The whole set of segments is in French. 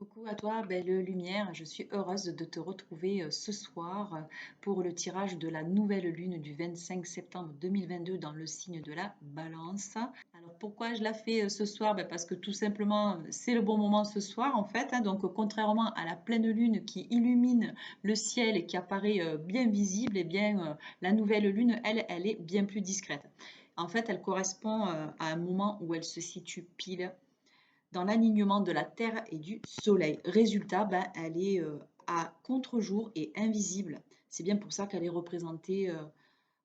Coucou à toi, belle lumière. Je suis heureuse de te retrouver ce soir pour le tirage de la nouvelle lune du 25 septembre 2022 dans le signe de la Balance. Alors pourquoi je la fais ce soir? Parce que tout simplement c'est le bon moment ce soir en fait, hein. Donc contrairement à la pleine lune qui illumine le ciel et qui apparaît bien visible, et bien la nouvelle lune, elle est bien plus discrète. En fait, elle correspond à un moment où elle se situe pile dans l'alignement de la Terre et du Soleil. Résultat, elle est à contre-jour et invisible. C'est bien pour ça qu'elle est représentée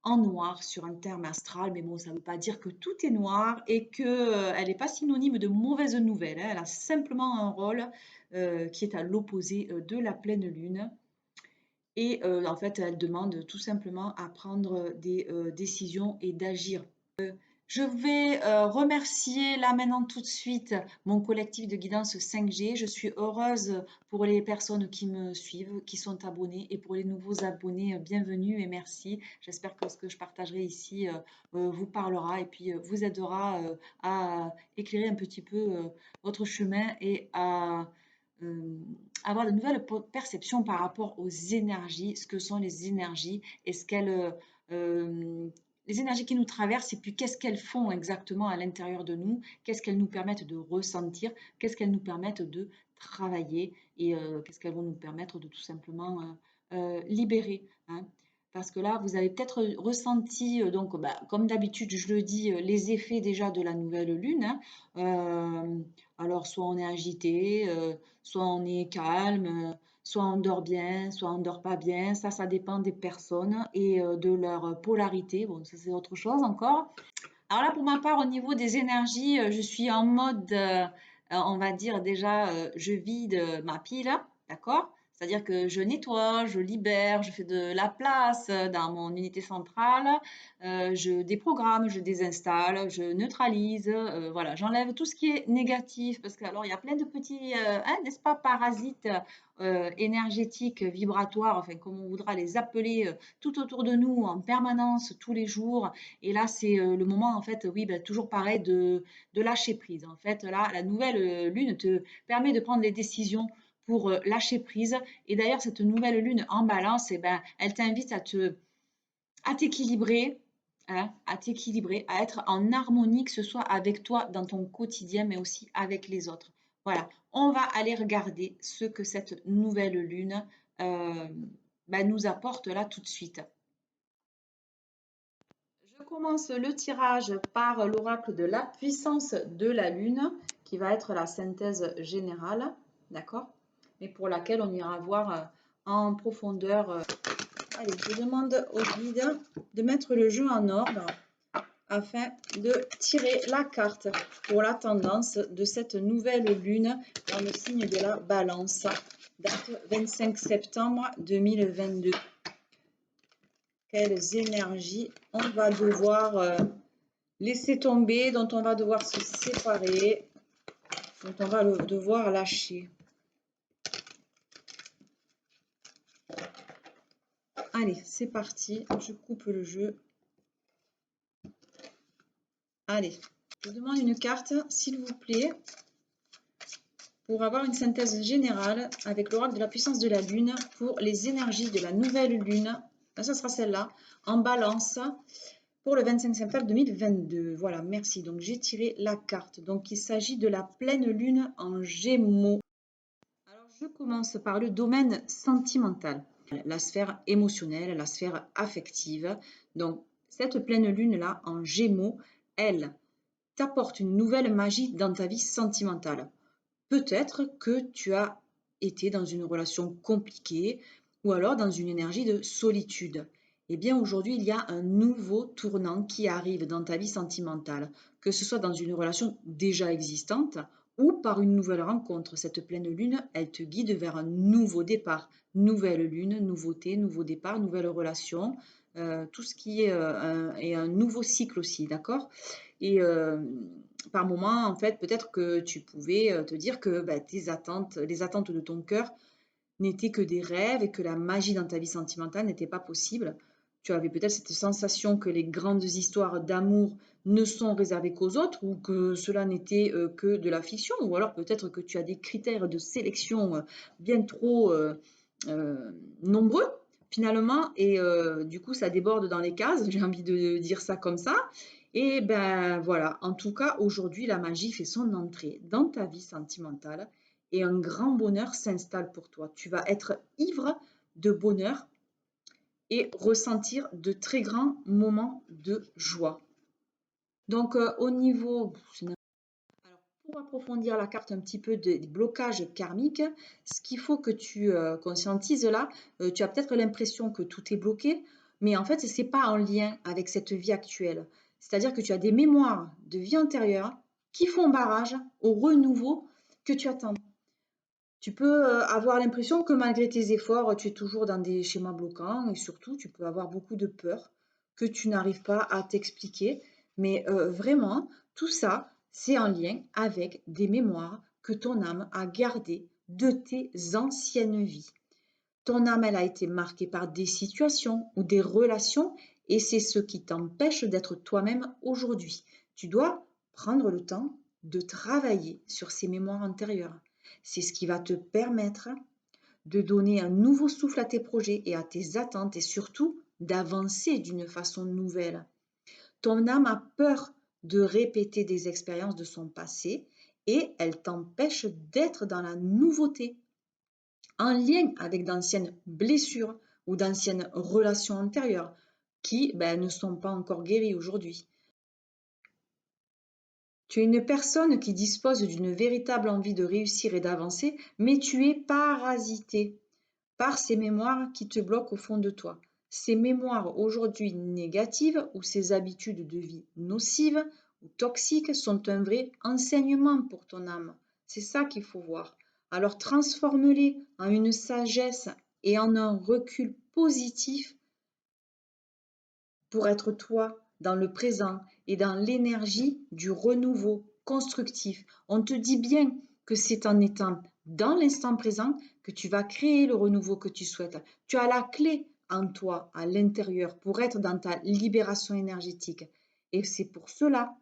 en noir sur un terme astral, mais bon, ça ne veut pas dire que tout est noir et qu'elle n'est pas synonyme de mauvaise nouvelle, hein. Elle a simplement un rôle qui est à l'opposé de la pleine lune. Et en fait, elle demande tout simplement à prendre des décisions et d'agir. Je vais remercier là maintenant tout de suite mon collectif de guidance 5G. Je suis heureuse pour les personnes qui me suivent, qui sont abonnées, et pour les nouveaux abonnés, bienvenue et merci. J'espère que ce que je partagerai ici vous parlera et puis vous aidera à éclairer un petit peu votre chemin et à euh, avoir de nouvelles perceptions par rapport aux énergies, ce que sont les énergies et ce qu'elles euh, les énergies qui nous traversent et puis qu'est-ce qu'elles font exactement à l'intérieur de nous, qu'est-ce qu'elles nous permettent de ressentir, qu'est-ce qu'elles nous permettent de travailler et qu'est-ce qu'elles vont nous permettre de tout simplement libérer, hein. Parce que là, vous avez peut-être ressenti, donc comme d'habitude, je le dis, les effets déjà de la nouvelle lune, hein. Euh, alors, soit on est agité, soit on est calme, soit on dort bien, soit on dort pas bien. Ça dépend des personnes et de leur polarité. Bon, ça c'est autre chose encore. Alors là, pour ma part, au niveau des énergies, je suis en mode, on va dire déjà, je vide ma pile, d'accord? C'est-à-dire que je nettoie, je libère, je fais de la place dans mon unité centrale, je déprogramme, je désinstalle, je neutralise, voilà, j'enlève tout ce qui est négatif parce que alors il y a plein de petits, hein, n'est-ce pas, parasites énergétiques, vibratoires, enfin comme on voudra les appeler, tout autour de nous en permanence, tous les jours. Et là, c'est le moment, en fait, oui, toujours pareil, de lâcher prise. En fait, là, la nouvelle lune te permet de prendre les décisions pour lâcher prise. Et d'ailleurs, cette nouvelle lune en balance, elle t'invite à t'équilibrer, hein, à t'équilibrer, à être en harmonie, que ce soit avec toi dans ton quotidien, mais aussi avec les autres. Voilà, on va aller regarder ce que cette nouvelle lune euh, nous apporte là tout de suite. Je commence le tirage par l'oracle de la puissance de la Lune, qui va être la synthèse générale, d'accord? Mais pour laquelle on ira voir en profondeur. Allez, je demande au guide de mettre le jeu en ordre afin de tirer la carte pour la tendance de cette nouvelle lune dans le signe de la Balance, date 25 septembre 2022. Quelles énergies on va devoir laisser tomber, dont on va devoir se séparer, dont on va devoir lâcher. Allez, c'est parti, je coupe le jeu. Allez, je demande une carte, s'il vous plaît, pour avoir une synthèse générale avec l'oracle de la puissance de la Lune pour les énergies de la nouvelle Lune. Ça sera celle-là, en balance, pour le 25 septembre 2022. Voilà, merci. Donc, j'ai tiré la carte. Donc, il s'agit de la pleine Lune en Gémeaux. Alors, je commence par le domaine sentimental, la sphère émotionnelle, la sphère affective. Donc, cette pleine lune-là en Gémeaux, elle t'apporte une nouvelle magie dans ta vie sentimentale. Peut-être que tu as été dans une relation compliquée ou alors dans une énergie de solitude. Eh bien, aujourd'hui, il y a un nouveau tournant qui arrive dans ta vie sentimentale, que ce soit dans une relation déjà existante ou par une nouvelle rencontre. Cette pleine lune, elle te guide vers un nouveau départ. Nouvelle lune, nouveauté, nouveau départ, nouvelle relation, tout ce qui est, un nouveau cycle aussi, d'accord? Et par moment, en fait, peut-être que tu pouvais te dire que tes attentes, les attentes de ton cœur n'étaient que des rêves et que la magie dans ta vie sentimentale n'était pas possible. Tu avais peut-être cette sensation que les grandes histoires d'amour ne sont réservés qu'aux autres ou que cela n'était que de la fiction, ou alors peut-être que tu as des critères de sélection bien trop nombreux finalement, et du coup ça déborde dans les cases, j'ai envie de dire ça comme ça. Et ben voilà, en tout cas aujourd'hui la magie fait son entrée dans ta vie sentimentale et un grand bonheur s'installe pour toi. Tu vas être ivre de bonheur et ressentir de très grands moments de joie. Donc au niveau, alors, pour approfondir la carte un petit peu des blocages karmiques, ce qu'il faut que tu conscientises là, tu as peut-être l'impression que tout est bloqué, mais en fait, ce n'est pas en lien avec cette vie actuelle. C'est-à-dire que tu as des mémoires de vie antérieure qui font barrage au renouveau que tu attends. Tu peux avoir l'impression que malgré tes efforts, tu es toujours dans des schémas bloquants et surtout, tu peux avoir beaucoup de peur que tu n'arrives pas à t'expliquer. Mais vraiment, tout ça, c'est en lien avec des mémoires que ton âme a gardées de tes anciennes vies. Ton âme, elle a été marquée par des situations ou des relations et c'est ce qui t'empêche d'être toi-même aujourd'hui. Tu dois prendre le temps de travailler sur ces mémoires antérieures. C'est ce qui va te permettre de donner un nouveau souffle à tes projets et à tes attentes et surtout d'avancer d'une façon nouvelle. Ton âme a peur de répéter des expériences de son passé et elle t'empêche d'être dans la nouveauté en lien avec d'anciennes blessures ou d'anciennes relations antérieures qui ne sont pas encore guéries aujourd'hui. Tu es une personne qui dispose d'une véritable envie de réussir et d'avancer, mais tu es parasité par ces mémoires qui te bloquent au fond de toi. Ces mémoires aujourd'hui négatives ou ces habitudes de vie nocives ou toxiques sont un vrai enseignement pour ton âme. C'est ça qu'il faut voir. Alors transforme-les en une sagesse et en un recul positif pour être toi dans le présent et dans l'énergie du renouveau constructif. On te dit bien que c'est en étant dans l'instant présent que tu vas créer le renouveau que tu souhaites. Tu as la clé en toi, à l'intérieur, pour être dans ta libération énergétique. Et c'est pour cela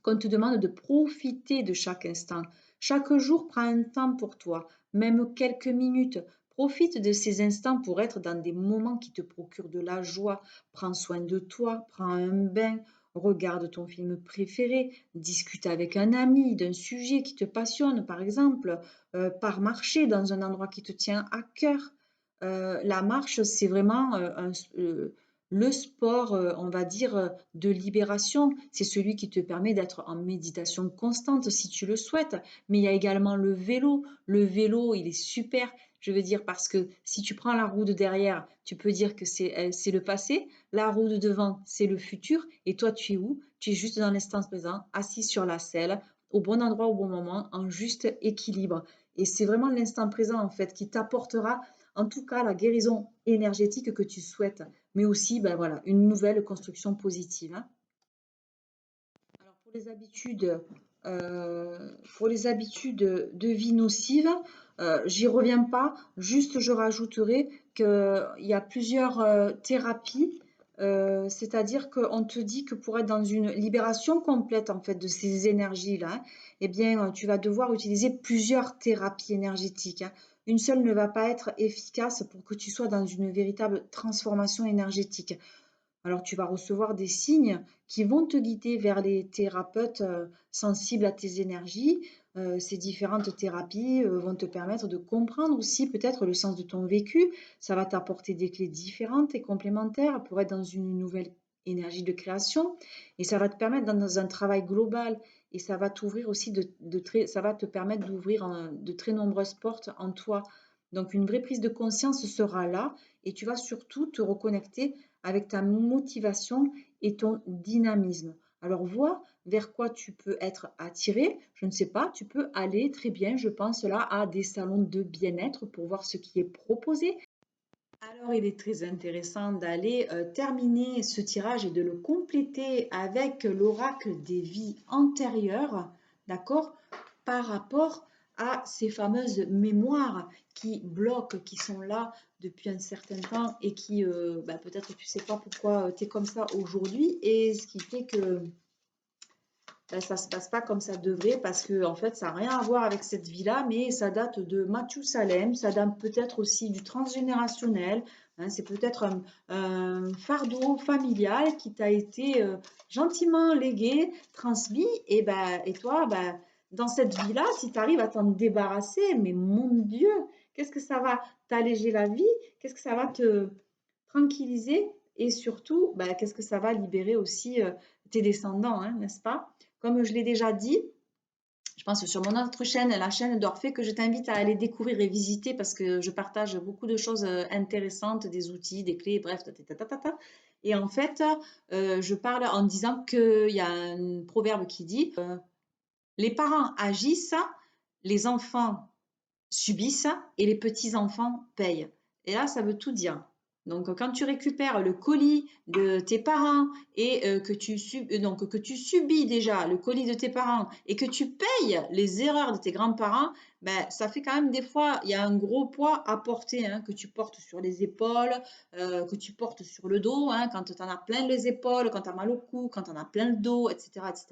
qu'on te demande de profiter de chaque instant. Chaque jour, prends un temps pour toi, même quelques minutes. Profite de ces instants pour être dans des moments qui te procurent de la joie. Prends soin de toi, prends un bain, regarde ton film préféré, discute avec un ami d'un sujet qui te passionne, par exemple, pars marcher dans un endroit qui te tient à cœur. La marche, c'est vraiment le sport, on va dire, de libération. C'est celui qui te permet d'être en méditation constante si tu le souhaites. Mais il y a également le vélo. Le vélo, il est super. Je veux dire, parce que si tu prends la roue de derrière, tu peux dire que c'est le passé. La roue de devant, c'est le futur. Et toi, tu es où? Tu es juste dans l'instant présent, assis sur la selle, au bon endroit, au bon moment, en juste équilibre. Et c'est vraiment l'instant présent, en fait, qui t'apportera en tout cas la guérison énergétique que tu souhaites, mais aussi voilà, une nouvelle construction positive. Hein. Alors pour les habitudes de vie nocives, j'y reviens pas, juste je rajouterai qu'il y a plusieurs thérapies, c'est-à-dire qu'on te dit que pour être dans une libération complète en fait de ces énergies-là, eh bien tu vas devoir utiliser plusieurs thérapies énergétiques. Hein. Une seule ne va pas être efficace pour que tu sois dans une véritable transformation énergétique. Alors tu vas recevoir des signes qui vont te guider vers les thérapeutes sensibles à tes énergies. Ces différentes thérapies vont te permettre de comprendre aussi peut-être le sens de ton vécu. Ça va t'apporter des clés différentes et complémentaires pour être dans une nouvelle énergie de création. Et ça va te permettre dans un travail global. Et ça va t'ouvrir aussi ça va te permettre d'ouvrir de très nombreuses portes en toi. Donc une vraie prise de conscience sera là et tu vas surtout te reconnecter avec ta motivation et ton dynamisme. Alors vois vers quoi tu peux être attiré. Je ne sais pas, tu peux aller très bien, je pense là, à des salons de bien-être pour voir ce qui est proposé. Alors il est très intéressant d'aller terminer ce tirage et de le compléter avec l'oracle des vies antérieures, d'accord, par rapport à ces fameuses mémoires qui bloquent, qui sont là depuis un certain temps et qui, peut-être tu ne sais pas pourquoi tu es comme ça aujourd'hui et ce qui fait que ben, ça ne se passe pas comme ça devrait parce que en fait, ça n'a rien à voir avec cette vie-là, mais ça date de Mathusalem, ça date peut-être aussi du transgénérationnel, hein, c'est peut-être un fardeau familial qui t'a été gentiment légué, transmis, et toi, ben, dans cette vie-là, si tu arrives à t'en débarrasser, mais mon Dieu, qu'est-ce que ça va t'alléger la vie, qu'est-ce que ça va te tranquilliser et surtout, ben, qu'est-ce que ça va libérer aussi tes descendants, hein, n'est-ce pas? Comme je l'ai déjà dit, je pense que sur mon autre chaîne, la chaîne d'Orphée, que je t'invite à aller découvrir et visiter parce que je partage beaucoup de choses intéressantes, des outils, des clés, bref, Et en fait, je parle en disant qu'il y a un proverbe qui dit les parents agissent, les enfants subissent et les petits-enfants payent. Et là, ça veut tout dire. Donc, quand tu récupères le colis de tes parents et donc, que tu subis déjà le colis de tes parents et que tu payes les erreurs de tes grands-parents, ben, ça fait quand même des fois, il y a un gros poids à porter, hein, que tu portes sur les épaules, que tu portes sur le dos, hein, quand tu en as plein les épaules, quand tu as mal au cou, quand tu en as plein le dos, etc. etc.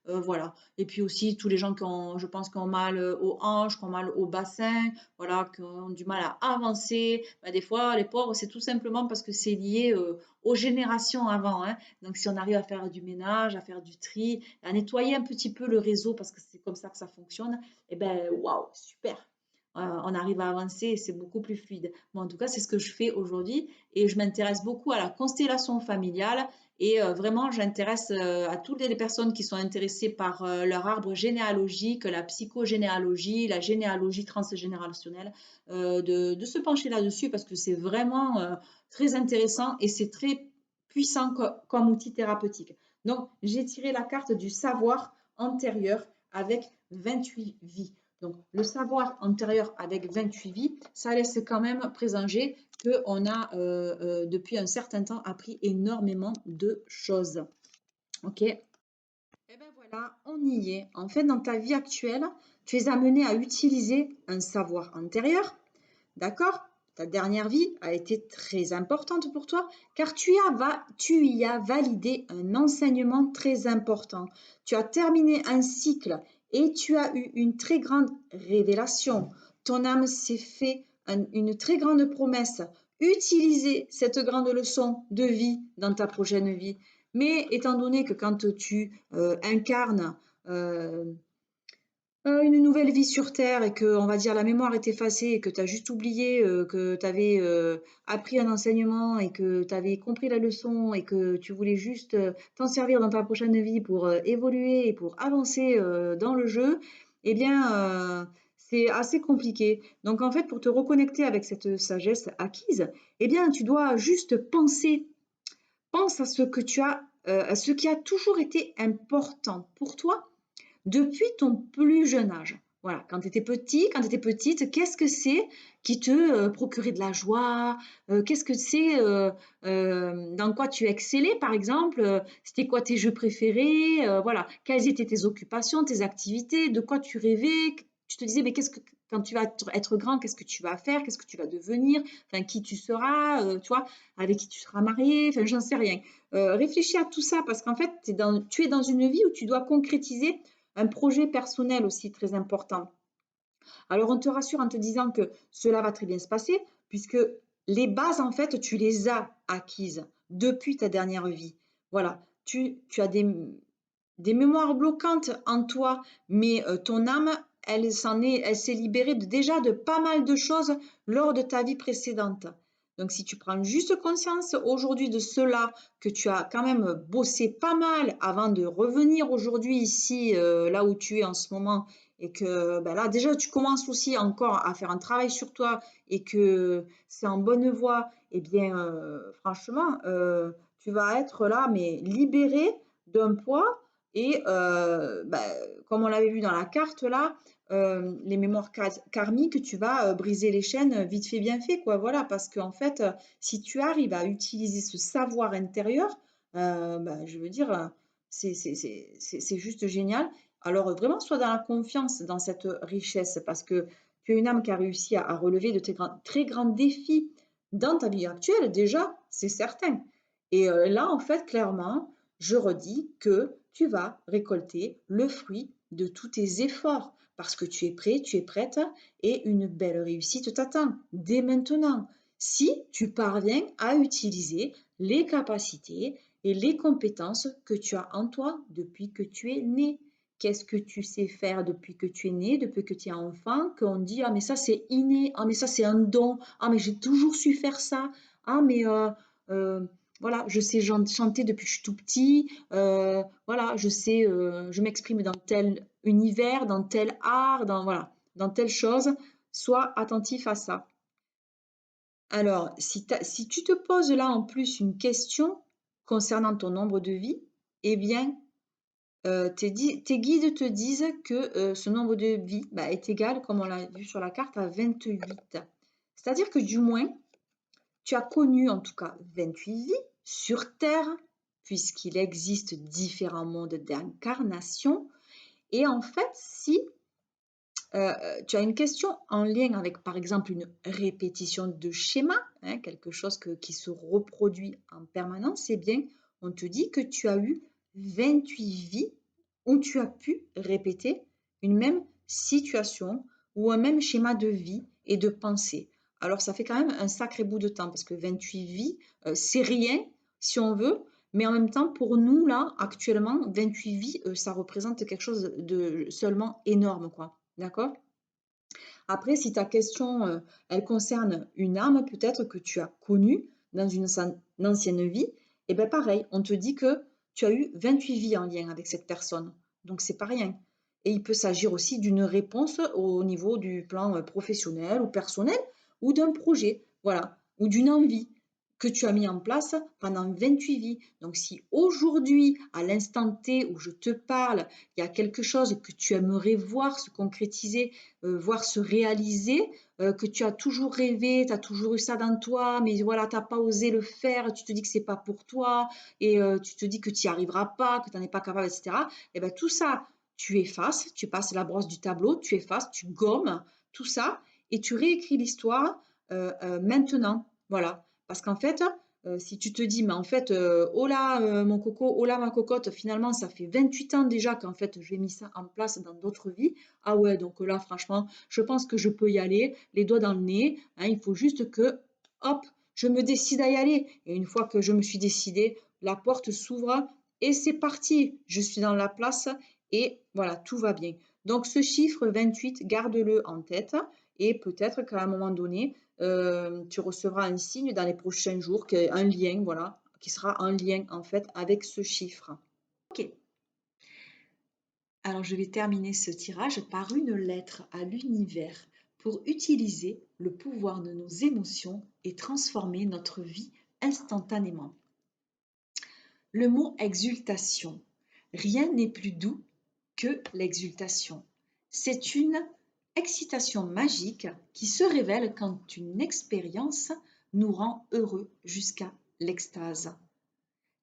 Voilà. Et puis aussi tous les gens qui ont, je pense, qui ont mal aux hanches, qui ont mal au bassin, voilà, qui ont du mal à avancer. Bah, des fois, les pauvres, c'est tout simplement parce que c'est lié aux générations avant, hein. Donc, si on arrive à faire du ménage, à faire du tri, à nettoyer un petit peu le réseau, parce que c'est comme ça que ça fonctionne, et ben, waouh, super. On arrive à avancer et c'est beaucoup plus fluide. Bon, en tout cas, c'est ce que je fais aujourd'hui et je m'intéresse beaucoup à la constellation familiale et vraiment, j'intéresse à toutes les personnes qui sont intéressées par leur arbre généalogique, la psychogénéalogie, la généalogie transgénérationnelle, de se pencher là-dessus parce que c'est vraiment très intéressant et c'est très puissant comme outil thérapeutique. Donc, j'ai tiré la carte du savoir antérieur avec 28 vies. Donc, le savoir antérieur avec 28 vies, ça laisse quand même présager qu'on a, depuis un certain temps, appris énormément de choses. OK? Et bien voilà, on y est. En fait, dans ta vie actuelle, tu es amené à utiliser un savoir antérieur. D'accord? Ta dernière vie a été très importante pour toi car tu y as validé un enseignement très important. Tu as terminé un cycle et tu as eu une très grande révélation. Ton âme s'est fait une très grande promesse. Utiliser cette grande leçon de vie dans ta prochaine vie. Mais étant donné que quand tu incarnes une nouvelle vie sur Terre et que, on va dire, la mémoire est effacée et que tu as juste oublié que tu avais appris un enseignement et que tu avais compris la leçon et que tu voulais juste t'en servir dans ta prochaine vie pour évoluer et pour avancer dans le jeu, eh bien, c'est assez compliqué. Donc, en fait, pour te reconnecter avec cette sagesse acquise, eh bien, tu dois juste pense à ce que à ce qui a toujours été important pour toi depuis ton plus jeune âge. Voilà, quand tu étais petit, quand tu étais petite, qu'est-ce que c'est qui te procurait de la joie? Qu'est-ce que c'est dans quoi tu excellais, par exemple? C'était quoi tes jeux préférés? Voilà, quelles étaient tes occupations, tes activités? De quoi tu rêvais? Tu te disais, mais qu'est-ce que quand tu vas être grand, qu'est-ce que tu vas faire? Qu'est-ce que tu vas devenir? Enfin, qui tu seras? Tu vois, avec qui tu seras marié? Enfin, j'en sais rien. Réfléchis à tout ça parce qu'en fait, tu es dans une vie où tu dois concrétiser un projet personnel aussi très important. Alors, on te rassure en te disant que cela va très bien se passer, puisque les bases, en fait, tu les as acquises depuis ta dernière vie. Voilà, tu as des mémoires bloquantes en toi, mais ton âme, elle s'est libérée déjà de pas mal de choses lors de ta vie précédente. Donc, si tu prends juste conscience aujourd'hui de cela, que tu as quand même bossé pas mal avant de revenir aujourd'hui ici, là où tu es en ce moment, et que ben là, déjà, tu commences aussi encore à faire un travail sur toi et que c'est en bonne voie, eh bien, franchement, tu vas être là, mais libéré d'un poids et bah, comme on l'avait vu dans la carte là, les mémoires karmiques, tu vas briser les chaînes vite fait, bien fait, quoi. Voilà, parce qu'en fait, si tu arrives à utiliser ce savoir intérieur, bah, je veux dire, c'est juste génial. Alors vraiment, sois dans la confiance dans cette richesse, parce que tu es une âme qui a réussi à relever de très grands défis dans ta vie actuelle, déjà, c'est certain. Et là, en fait, clairement, je redis que tu vas récolter le fruit de tous tes efforts parce que tu es prêt, tu es prête et une belle réussite t'attend dès maintenant. Si tu parviens à utiliser les capacités et les compétences que tu as en toi depuis que tu es né. Qu'est-ce que tu sais faire depuis que tu es né, depuis que tu es enfant, qu'on dit, ah mais ça c'est inné, ah mais ça c'est un don, ah mais j'ai toujours su faire ça, ah mais euh, voilà, je sais chanter depuis que je suis tout petit, voilà, je sais, je m'exprime dans tel univers, dans tel art, dans, voilà, dans telle chose, sois attentif à ça. Alors, si tu te poses là en plus une question concernant ton nombre de vie, eh bien, tes guides te disent que ce nombre de vies est égal, comme on l'a vu sur la carte, à 28. C'est-à-dire que du moins, tu as connu en tout cas 28 vies sur Terre, puisqu'il existe différents modes d'incarnation. Et en fait, si tu as une question en lien avec, par exemple, une répétition de schéma, hein, quelque chose qui se reproduit en permanence, eh bien, on te dit que tu as eu 28 vies où tu as pu répéter une même situation ou un même schéma de vie et de pensée. Alors, ça fait quand même un sacré bout de temps parce que 28 vies, c'est rien si on veut, mais en même temps, pour nous, là, actuellement, 28 vies, ça représente quelque chose de seulement énorme, quoi. D'accord? Après, si ta question, elle concerne une âme peut-être que tu as connue dans une ancienne vie, et bien pareil, on te dit que tu as eu 28 vies en lien avec cette personne. Donc c'est pas rien. Et il peut s'agir aussi d'une réponse au niveau du plan professionnel ou personnel ou d'un projet, voilà, ou d'une envie que tu as mis en place pendant 28 vies. Donc si aujourd'hui, à l'instant T où je te parle, il y a quelque chose que tu aimerais voir se concrétiser, voir se réaliser, que tu as toujours rêvé, tu as toujours eu ça dans toi, mais voilà, tu n'as pas osé le faire, tu te dis que c'est pas pour toi, et tu te dis que tu n'y arriveras pas, que tu n'en es pas capable, etc. Et bien tout ça, tu effaces, tu passes la brosse du tableau, tu effaces, tu gommes tout ça, et tu réécris l'histoire maintenant. Voilà. Parce qu'en fait, si tu te dis, mais en fait, oh là mon coco, oh là ma cocotte, finalement, ça fait 28 ans déjà qu'en fait, j'ai mis ça en place dans d'autres vies. Ah ouais, donc là, franchement, je pense que je peux y aller, les doigts dans le nez. Hein, il faut juste que, hop, je me décide à y aller. Et une fois que je me suis décidée, la porte s'ouvre et c'est parti. Je suis dans la place et voilà, tout va bien. Donc ce chiffre 28, garde-le en tête et peut-être qu'à un moment donné, tu recevras un signe dans les prochains jours, un lien, voilà, qui sera en lien en fait avec ce chiffre. Ok, alors je vais terminer ce tirage par une lettre à l'univers pour utiliser le pouvoir de nos émotions et transformer notre vie instantanément. Le mot exultation. Rien n'est plus doux que l'exultation. C'est une excitation magique qui se révèle quand une expérience nous rend heureux jusqu'à l'extase.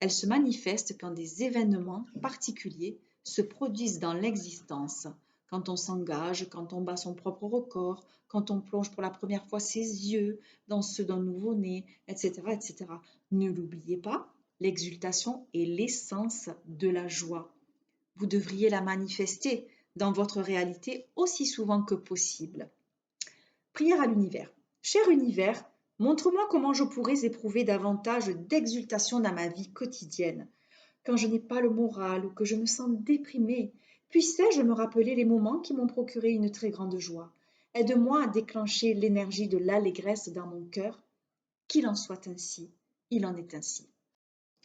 Elle se manifeste quand des événements particuliers se produisent dans l'existence, quand on s'engage, quand on bat son propre record, quand on plonge pour la première fois ses yeux dans ceux d'un nouveau-né, etc., etc. Ne l'oubliez pas, l'exultation est l'essence de la joie. Vous devriez la manifester dans votre réalité aussi souvent que possible. Prière à l'univers. Cher univers, montre-moi comment je pourrais éprouver davantage d'exultation dans ma vie quotidienne. Quand je n'ai pas le moral ou que je me sens déprimée, puissais-je me rappeler les moments qui m'ont procuré une très grande joie. Aide-moi à déclencher l'énergie de l'allégresse dans mon cœur. Qu'il en soit ainsi, il en est ainsi.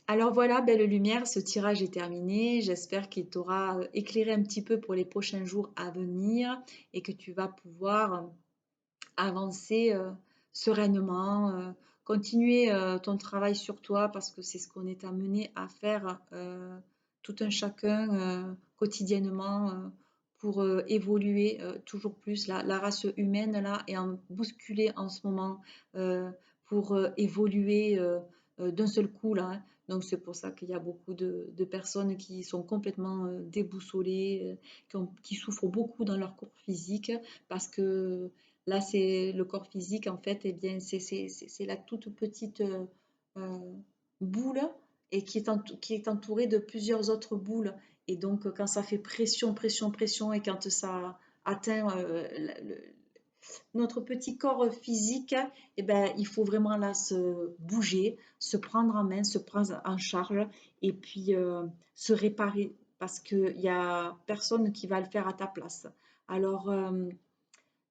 Alors voilà, belle lumière, ce tirage est terminé. J'espère qu'il t'aura éclairé un petit peu pour les prochains jours à venir et que tu vas pouvoir avancer sereinement, continuer ton travail sur toi parce que c'est ce qu'on est amené à faire tout un chacun quotidiennement pour évoluer toujours plus. La race humaine là est en bousculée en ce moment pour évoluer d'un seul coup là, hein. Donc c'est pour ça qu'il y a beaucoup de personnes qui sont complètement déboussolées, qui souffrent beaucoup dans leur corps physique parce que là, c'est le corps physique, en fait, eh bien, c'est la toute petite boule et qui est entourée de plusieurs autres boules. Et donc, quand ça fait pression, pression, pression, et quand ça atteint notre petit corps physique, eh ben, il faut vraiment là se bouger, se prendre en main, se prendre en charge et puis se réparer parce qu'il n'y a personne qui va le faire à ta place. Alors,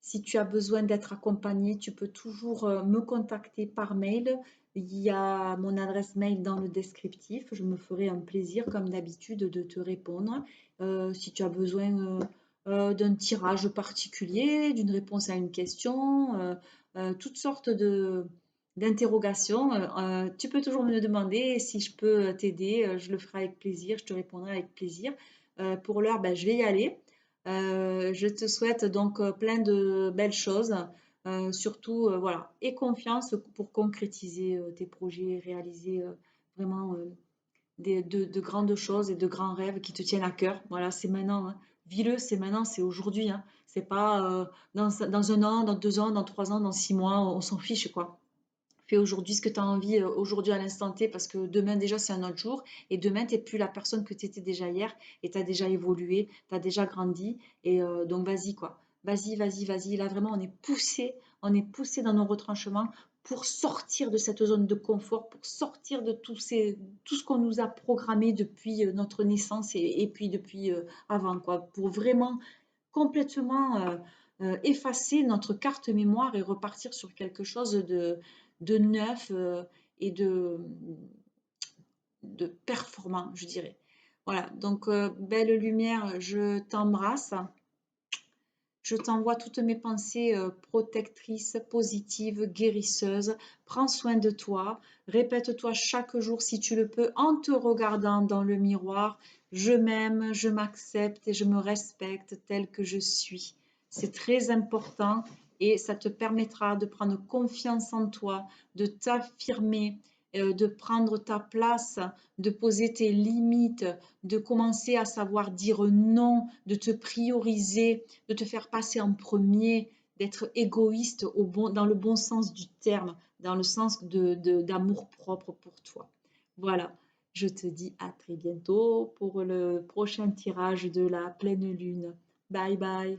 si tu as besoin d'être accompagné, tu peux toujours me contacter par mail. Il y a mon adresse mail dans le descriptif. Je me ferai un plaisir, comme d'habitude, de te répondre. Si tu as besoin d'un tirage particulier, d'une réponse à une question, toutes sortes d'interrogations, tu peux toujours me demander si je peux t'aider. Je le ferai avec plaisir, je te répondrai avec plaisir. Pour l'heure, ben, je vais y aller. Je te souhaite donc plein de belles choses, surtout voilà, et confiance pour concrétiser tes projets, réaliser vraiment de grandes choses et de grands rêves qui te tiennent à cœur. Voilà, c'est maintenant, hein. Vis-le, c'est maintenant, c'est aujourd'hui, hein. C'est pas dans un an, dans 2 ans, dans 3 ans, dans 6 mois, on s'en fiche quoi. Fais aujourd'hui ce que tu as envie aujourd'hui à l'instant T parce que demain déjà c'est un autre jour et demain tu n'es plus la personne que tu étais déjà hier et tu as déjà évolué, tu as déjà grandi et donc vas-y quoi. Vas-y, vas-y, vas-y. Là vraiment on est poussé dans nos retranchements pour sortir de cette zone de confort, pour sortir de tout ce qu'on nous a programmé depuis notre naissance et puis depuis avant quoi, pour vraiment complètement effacer notre carte mémoire et repartir sur quelque chose de neuf et de performant, je dirais. Voilà, donc belle lumière, je t'embrasse. Je t'envoie toutes mes pensées protectrices, positives, guérisseuses. Prends soin de toi. Répète-toi chaque jour si tu le peux en te regardant dans le miroir. Je m'aime, je m'accepte et je me respecte tel que je suis. C'est très important et ça te permettra de prendre confiance en toi, de t'affirmer, de prendre ta place, de poser tes limites, de commencer à savoir dire non, de te prioriser, de te faire passer en premier, d'être égoïste dans le bon sens du terme, dans le sens d'amour propre pour toi. Voilà, je te dis à très bientôt pour le prochain tirage de la pleine lune. Bye bye.